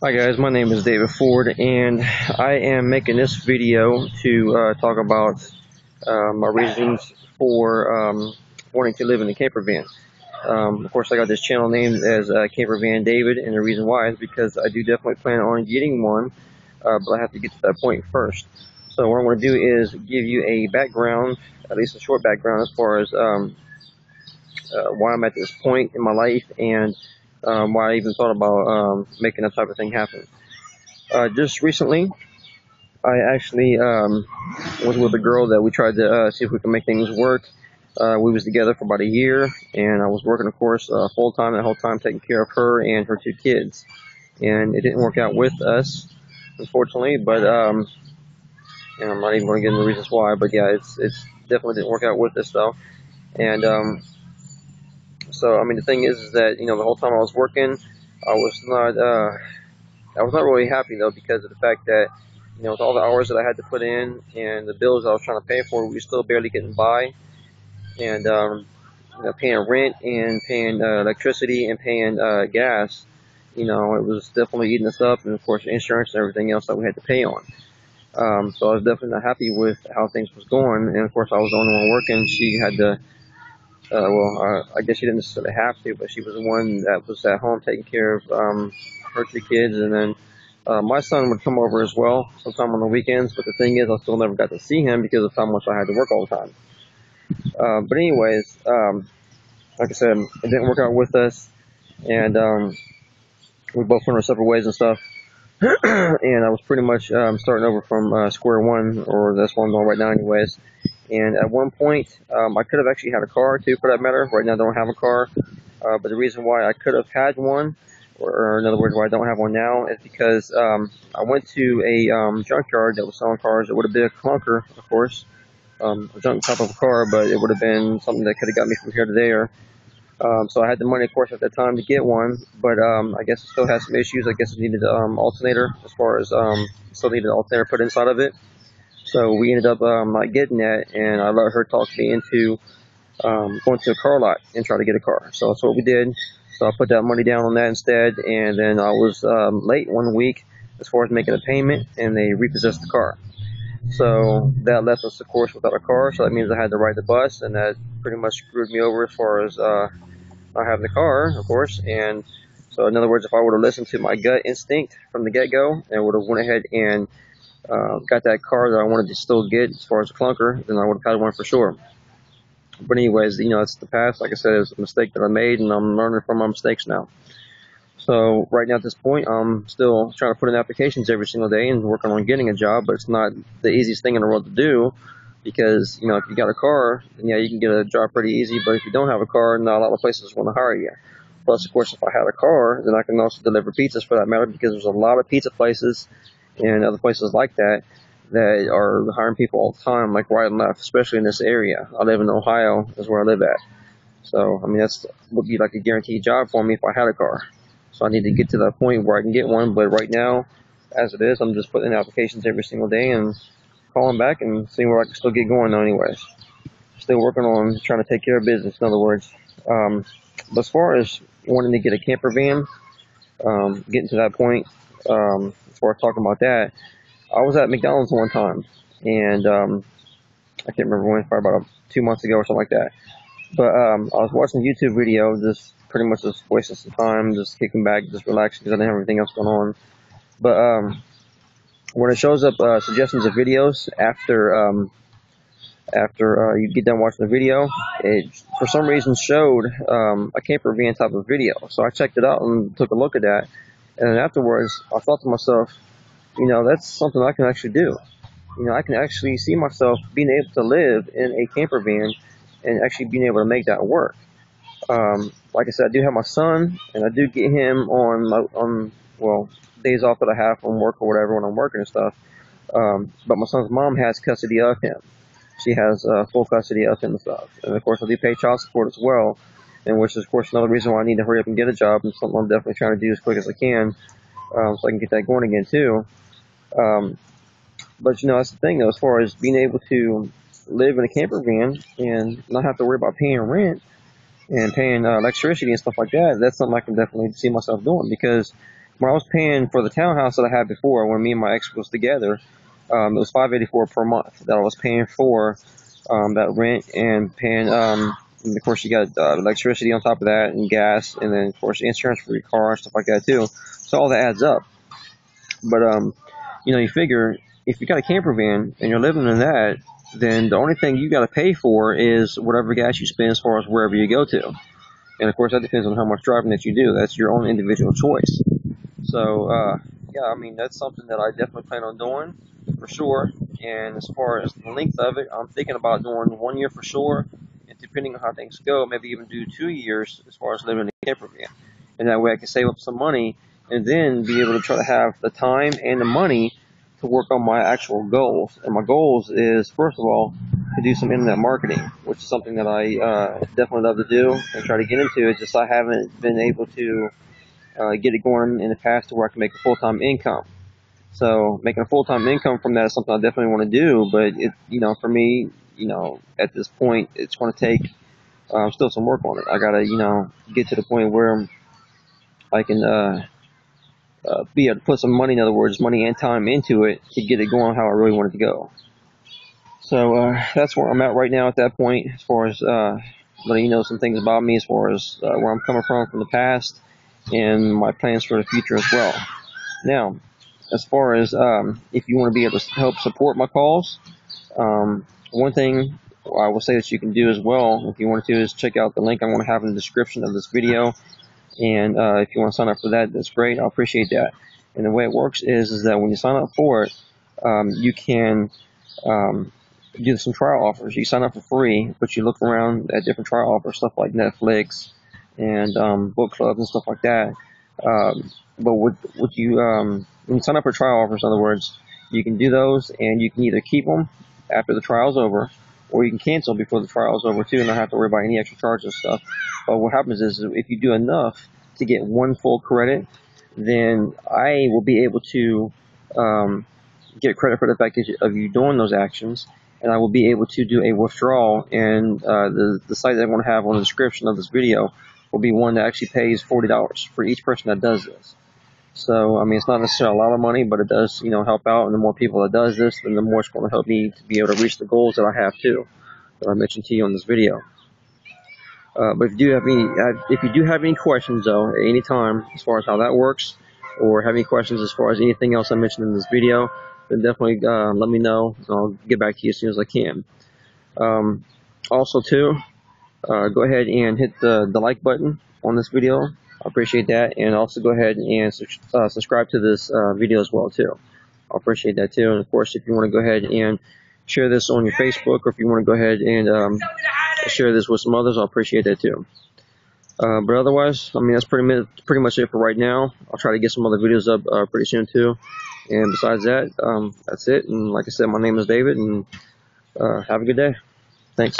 Hi guys, my name is David Ford, and I am making this video to talk about my reasons for wanting to live in a camper van. Of course, I got this channel named as Campervan David, and the reason why is because I do definitely plan on getting one, but I have to get to that point first. So what I'm going to do is give you a background, at least a short background, as far as why I'm at this point in my life and why I even thought about making that type of thing happen. Just recently, I actually was with a girl that we tried to see if we could make things work. We was together for about a year, and I was working, of course, full time the whole time, taking care of her and her two kids. And it didn't work out with us, unfortunately. But and I'm not even going to get into the reasons why. But yeah, it's definitely didn't work out with us though. And so I mean, the thing is that the whole time I was working, I was not. I was not really happy though because of the fact that with all the hours that I had to put in and the bills I was trying to pay for, we were still barely getting by, and paying rent and paying electricity and paying gas. It was definitely eating us up, and of course insurance and everything else that we had to pay on. So I was definitely not happy with how things was going, and of course I was the only one working. She had to. I guess she didn't necessarily have to, but she was the one that was at home taking care of her two kids, and then my son would come over as well sometime on the weekends. But the thing is, I still never got to see him because of how much I had to work all the time. But anyways, like I said, it didn't work out with us, and we both went our separate ways and stuff. And I was pretty much starting over from square one, or that's what I'm doing right now, anyways. And at one point, I could have actually had a car too, for that matter. Right now, I don't have a car. But the reason why I could have had one, or in other words, why I don't have one now, is because I went to a junkyard that was selling cars. It would have been a clunker, of course, a junk type of a car, but it would have been something that could have got me from here to there. So I had the money, of course, at that time to get one, but I guess it still has some issues. I guess it needed alternator, as far as still needed an alternator put inside of it. So we ended up not getting that, and I let her talk me into going to a car lot and try to get a car. So that's what we did. So I put that money down on that instead, and then I was late one week as far as making a payment, and they repossessed the car. So that left us, of course, without a car. So that means I had to ride the bus, and that pretty much screwed me over as far as not having the car, of course. And so, in other words, if I would have listened to my gut instinct from the get-go and would have went ahead and got that car that I wanted to still get as far as a clunker, then I would have had one for sure. But anyways, it's the past. Like I said, it's a mistake that I made, and I'm learning from my mistakes now. So right now at this point, I'm still trying to put in applications every single day and working on getting a job, but it's not the easiest thing in the world to do because, if you got a car, then yeah, you can get a job pretty easy, but if you don't have a car, not a lot of places want to hire you. Plus, of course, if I had a car, then I can also deliver pizzas for that matter because there's a lot of pizza places and other places like that that are hiring people all the time, like right and left, especially in this area. I live in Ohio, is where I live at. So, I mean, that's would be like a guaranteed job for me if I had a car. So I need to get to that point where I can get one. But right now, as it is, I'm just putting in applications every single day and calling back and seeing where I can still get going though anyways. Still working on trying to take care of business, in other words. But as far as wanting to get a camper van, getting to that point, as far as talking about that, I was at McDonald's one time, and I can't remember when, probably about 2 months ago or something like that. But I was watching a YouTube video, just pretty much just wasting some time, just kicking back, just relaxing because I didn't have anything else going on. But when it shows up suggestions of videos after you get done watching the video, it for some reason showed a camper van type of video. So I checked it out and took a look at that. And then afterwards, I thought to myself, that's something I can actually do. I can actually see myself being able to live in a camper van and actually being able to make that work. Like I said, I do have my son, and I do get him on days off that I have from work or whatever when I'm working and stuff. But my son's mom has custody of him. She has full custody of him and stuff. And of course, I do pay child support as well, and which is of course another reason why I need to hurry up and get a job, and something I'm definitely trying to do as quick as I can, so I can get that going again too. But that's the thing though, as far as being able to live in a camper van and not have to worry about paying rent and paying electricity and stuff like that, that's something I can definitely see myself doing because, when I was paying for the townhouse that I had before, when me and my ex was together, it was $584 per month that I was paying for that rent, and paying. And of course, you got electricity on top of that, and gas, and then of course insurance for your car and stuff like that too. So all that adds up. But you figure if you got a camper van and you're living in that, then the only thing you got to pay for is whatever gas you spend as far as wherever you go to. And of course, that depends on how much driving that you do. That's your own individual choice. So, yeah, I mean, that's something that I definitely plan on doing for sure. And as far as the length of it, I'm thinking about doing 1 year for sure. And depending on how things go, maybe even do 2 years as far as living in a camper van. And that way I can save up some money and then be able to try to have the time and the money to work on my actual goals. And my goals is, first of all, to do some internet marketing, which is something that I definitely love to do and try to get into. It's just I haven't been able to get it going in the past to where I can make a full-time income. So making a full-time income from that is something I definitely want to do. But for me, at this point, it's going to take still some work on it. I gotta, get to the point where I can be able to put some money, in other words, money and time into it to get it going how I really want it to go. So that's where I'm at right now at that point, as far as letting you know some things about me, as far as where I'm coming from the past, and my plans for the future as well. Now, as far as if you want to be able to help support my cause, one thing I will say that you can do as well, if you want to, is check out the link I'm going to have in the description of this video. And if you want to sign up for that, that's great. I appreciate that. And the way it works is that when you sign up for it, you can do some trial offers. You sign up for free, but you look around at different trial offers, stuff like Netflix and book clubs and stuff like that. But when you sign up for trial offers, in other words, you can do those, and you can either keep them after the trial's over, or you can cancel before the trial's over too, and not have to worry about any extra charges and stuff. But what happens is, if you do enough to get one full credit, then I will be able to get credit for the fact of you doing those actions, and I will be able to do a withdrawal. And the site that I'm going to have on the description of this video will be one that actually pays $40 for each person that does this. So, I mean, it's not necessarily a lot of money, but it does, help out. And the more people that does this, then the more it's going to help me to be able to reach the goals that I have too, that I mentioned to you on this video. But if you do have any questions though, at any time, as far as how that works, or have any questions as far as anything else I mentioned in this video, then definitely let me know, and I'll get back to you as soon as I can. Also too, go ahead and hit the like button on this video. I appreciate that. And also go ahead and subscribe to this video as well too. I appreciate that too. And of course, if you want to go ahead and share this on your Facebook, or if you want to go ahead and share this with some others, I'll appreciate that too. But otherwise, I mean, that's pretty much it for right now. I'll try to get some other videos up pretty soon too. And besides that, that's it. And like I said, my name is David, and have a good day. Thanks.